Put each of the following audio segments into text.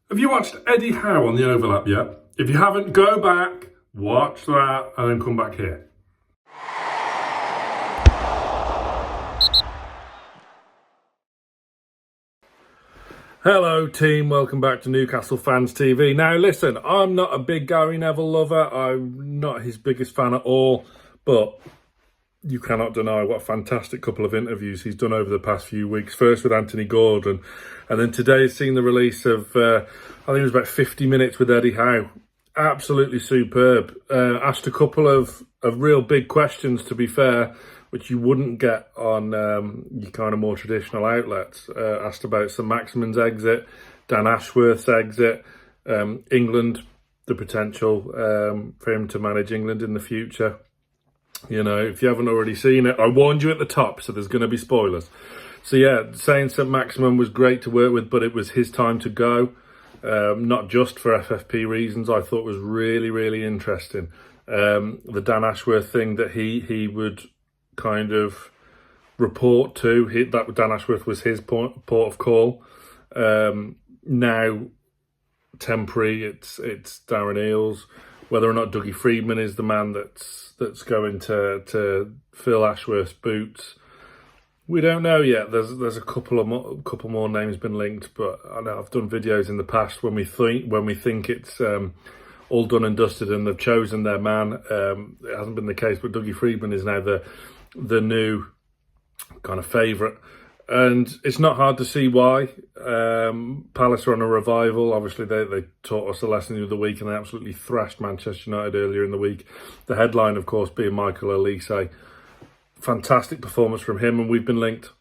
Have you watched Eddie Howe on the overlap yet? If you haven't, go back, watch that, and then come back here. Hello team, welcome back to Newcastle Fans TV. Now listen, I'm not a big Gary Neville lover, I'm not his biggest fan at all, but you cannot deny what a fantastic couple of interviews he's done over the past few weeks. First with Anthony Gordon, and then today has seen the release of, I think it was about 50 minutes with Eddie Howe. Absolutely superb. Asked a couple of real big questions, to be fair, which you wouldn't get on your kind of more traditional outlets. Asked about St Maximin's exit, Dan Ashworth's exit, England, the potential for him to manage England in the future. You know, if you haven't already seen it, I warned you at the top, so there's going to be spoilers. So yeah, saying St Maximin was great to work with, but it was his time to go. Not just for FFP reasons, I thought was really, really interesting. The Dan Ashworth thing that he would kind of report to, that Dan Ashworth was his port of call. Now, temporary, it's Darren Eales. Whether or not Dougie Freedman is the man that's going to fill Ashworth's boots, we don't know yet. There's a couple more names been linked, but I know I've done videos in the past when we think it's all done and dusted and they've chosen their man. It hasn't been the case, but Dougie Freedman is now the new kind of favourite. And it's not hard to see why. Palace are on a revival. Obviously, they taught us a lesson of the week and they absolutely thrashed Manchester United earlier in the week. The headline, of course, being Michael Olise. Fantastic performance from him, and we've been linked.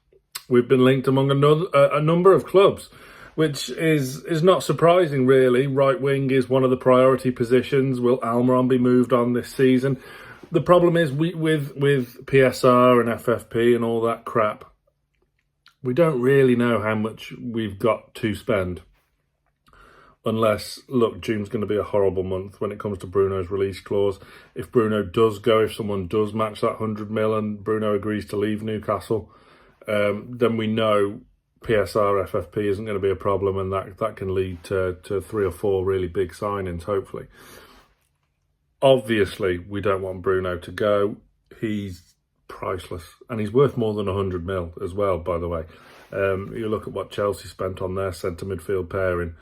We've been linked among a number of clubs, which is not surprising, really. Right wing is one of the priority positions. Will Almiron be moved on this season? The problem is with PSR and FFP and all that crap, we don't really know how much we've got to spend. Unless, look, June's going to be a horrible month when it comes to Bruno's release clause. If Bruno does go, if someone does match that 100 mil and Bruno agrees to leave Newcastle, then we know PSR, FFP isn't going to be a problem, and that can lead to 3 or 4 really big signings, hopefully. Obviously, we don't want Bruno to go. He's priceless, and he's worth more than 100 mil as well, by the way. You look at what Chelsea spent on their centre midfield pairing.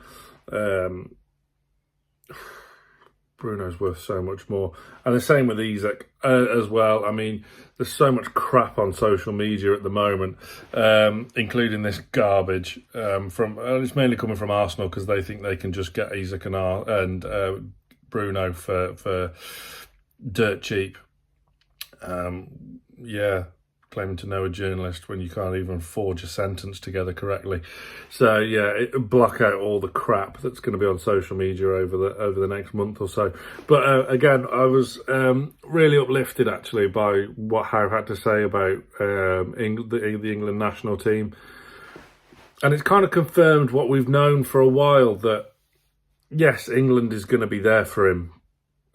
Bruno's worth so much more, and the same with Isak as well. I mean, there's so much crap on social media at the moment, including this garbage from it's mainly coming from Arsenal, because they think they can just get Isak and Bruno for dirt cheap. Yeah, claiming to know a journalist when you can't even forge a sentence together correctly. So yeah, block out all the crap that's going to be on social media over the next month or so. But again, I was really uplifted actually by what Howe had to say about the England national team, and it's kind of confirmed what we've known for a while, that yes, England is going to be there for him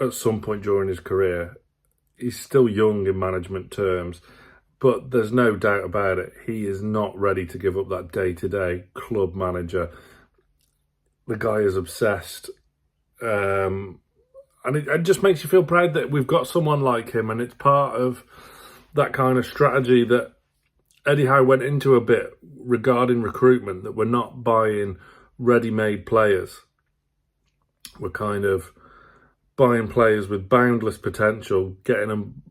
at some point during his career. He's still young in management terms, but there's no doubt about it. He is not ready to give up that day-to-day club manager. The guy is obsessed. And it just makes you feel proud that we've got someone like him, and it's part of that kind of strategy that Eddie Howe went into a bit regarding recruitment, that we're not buying ready-made players. We're kind of buying players with boundless potential, getting them,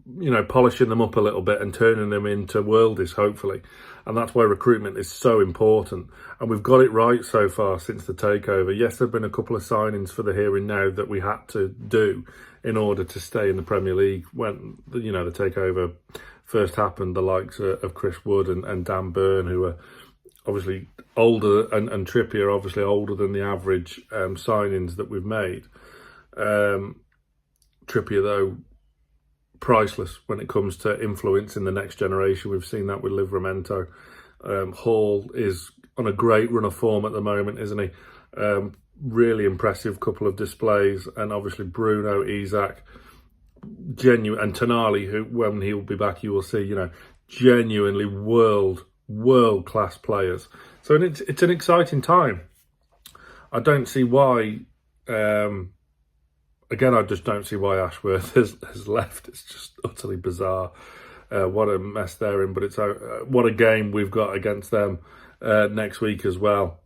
polishing them up a little bit and turning them into worldies, hopefully. And that's why recruitment is so important. And we've got it right so far since the takeover. Yes, there have been a couple of signings for the here and now that we had to do in order to stay in the Premier League when, the takeover first happened. The likes of Chris Wood and Dan Burn, who are obviously older, and Trippier obviously older than the average signings that we've made. Trippier, though, priceless when it comes to influence in the next generation. We've seen that with Livramento. Hall is on a great run of form at the moment, isn't he? Really impressive couple of displays, and obviously Bruno, Isak, genuine, and Tonali, who when he'll be back, you will see, genuinely world class players. So it's an exciting time. I don't see why. Again, I just don't see why Ashworth has left. It's just utterly bizarre. What a mess they're in, but it's what a game we've got against them next week as well.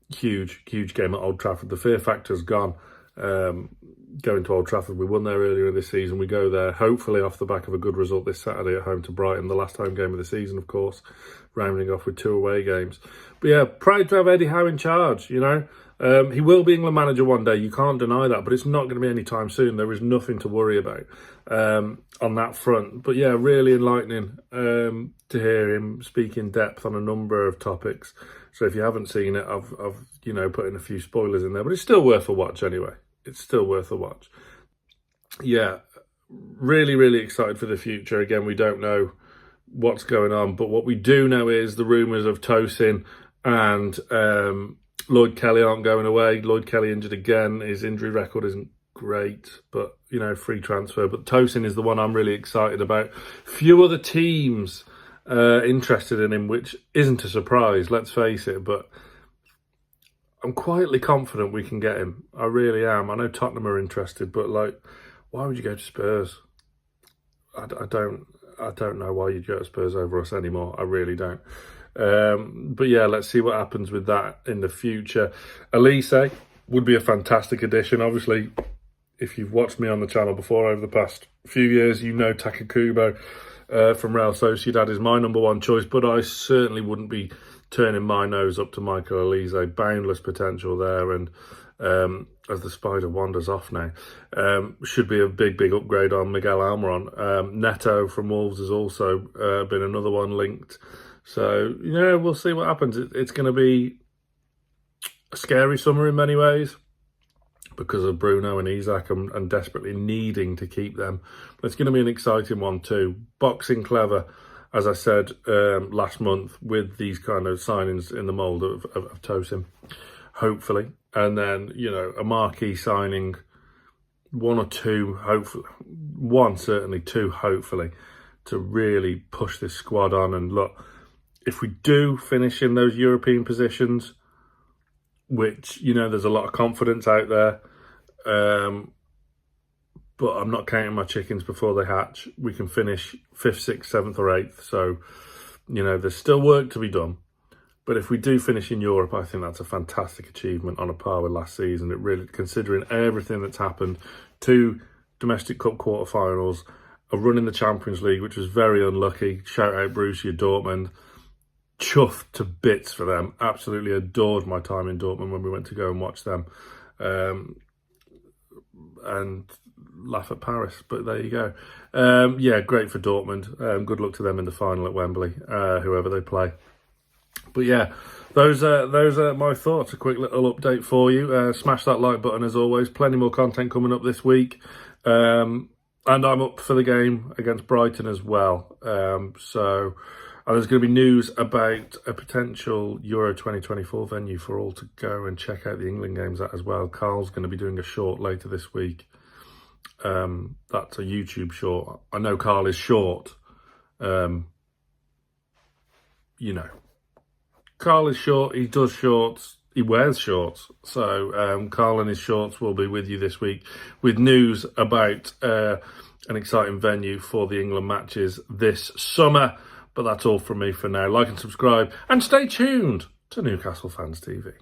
Huge game at Old Trafford. The fear factor's gone. Going to Old Trafford, we won there earlier this season. We go there hopefully off the back of a good result this Saturday at home to Brighton, the last home game of the season, of course, rounding off with 2 away games. But yeah, proud to have Eddie Howe in charge, you know. He will be England manager one day, you can't deny that, but it's not going to be any time soon. There is nothing to worry about on that front. But yeah, really enlightening to hear him speak in depth on a number of topics. So if you haven't seen it, I've you know, put in a few spoilers in there, but it's still worth a watch anyway. It's still worth a watch. Yeah, really excited for the future. Again, we don't know what's going on, but what we do know is the rumours of Tosin and Lloyd Kelly aren't going away. Lloyd Kelly injured again. His injury record isn't great, but, you know, free transfer. But Tosin is the one I'm really excited about. Few other teams interested in him, which isn't a surprise, let's face it, but I'm quietly confident we can get him. I really am. I know Tottenham are interested, but, like, why would you go to Spurs? I don't know why you'd go to Spurs over us anymore. I really don't. But yeah, let's see what happens with that in the future. Olise would be a fantastic addition. Obviously, if you've watched me on the channel before over the past few years, you know Takekubo from Real Sociedad is my number one choice, but I certainly wouldn't be turning my nose up to Michael Olise. Boundless potential there, and as the spider wanders off now, should be a big upgrade on Miguel Almiron. Neto from Wolves has also been another one linked. So, you know, we'll see what happens. It's going to be a scary summer in many ways because of Bruno and Isak and desperately needing to keep them. But it's going to be an exciting one too. Boxing clever, as I said last month, with these kind of signings in the mould of Tosin, hopefully. And then, you know, a marquee signing, one or two, hopefully, one certainly, two hopefully, to really push this squad on. And look, if we do finish in those European positions, which, you know, there's a lot of confidence out there, but I'm not counting my chickens before they hatch. We can finish 5th, 6th, 7th or 8th. So, you know, there's still work to be done. But if we do finish in Europe, I think that's a fantastic achievement on a par with last season. It really, considering everything that's happened, 2 domestic cup quarterfinals, a run in the Champions League, which was very unlucky. Shout out Borussia Dortmund. Chuffed to bits for them. Absolutely adored my time in Dortmund when we went to go and watch them. And laugh at Paris, but there you go. Yeah, great for Dortmund. Good luck to them in the final at Wembley, whoever they play. But yeah, those are my thoughts. A quick little update for you. Smash that like button as always. Plenty more content coming up this week. And I'm up for the game against Brighton as well. And there's going to be news about a potential Euro 2024 venue for all to go and check out the England games at as well. Carl's going to be doing a short later this week. That's a YouTube short. I know Carl is short. You know, Carl is short. He does shorts. He wears shorts. So Carl and his shorts will be with you this week with news about an exciting venue for the England matches this summer. But that's all from me for now. Like and subscribe and stay tuned to Newcastle Fans TV.